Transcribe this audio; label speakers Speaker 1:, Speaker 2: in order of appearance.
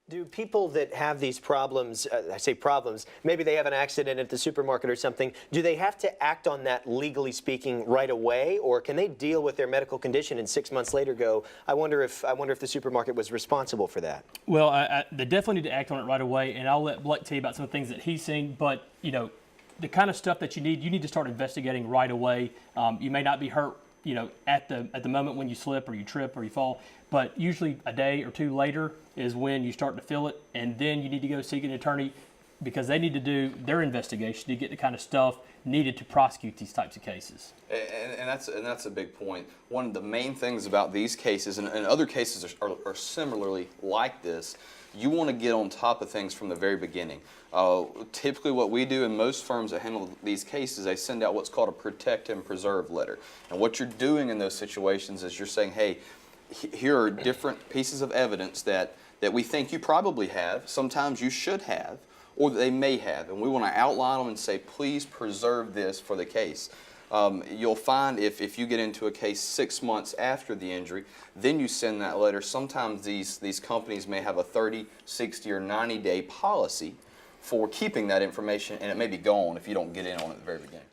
Speaker 1: Do people that have these problems, I say problems, maybe they have an accident at the supermarket or something, do they have to act on that, legally speaking, right away? Or can they deal with their medical condition and 6 months later go, I wonder if the supermarket was responsible for that?
Speaker 2: Well, they definitely need to act on it right away, and I'll let Blake tell you about some of the things that he's seen, but, you know, the kind of stuff that you need to start investigating right away. You may not be hurt, you know, at the moment when you slip or you trip or you fall, but usually a day or two later is when you start to feel it, and then you need to go seek an attorney because they need to do their investigation to get the kind of stuff needed to prosecute these types of cases.
Speaker 3: And that's a big point. One of the main things about these cases, and other cases are similarly like this, you want to get on top of things from the very beginning. Typically what we do in most firms that handle these cases, they send out what's called a protect and preserve letter. And what you're doing in those situations is you're saying, hey, here are different pieces of evidence that we think you probably have, sometimes you should have, or that they may have. And we want to outline them and say, please preserve this for the case. You'll find if you get into a case 6 months after the injury, then you send that letter. Sometimes these companies may have a 30, 60, or 90-day policy for keeping that information, and it may be gone if you don't get in on it at the very beginning.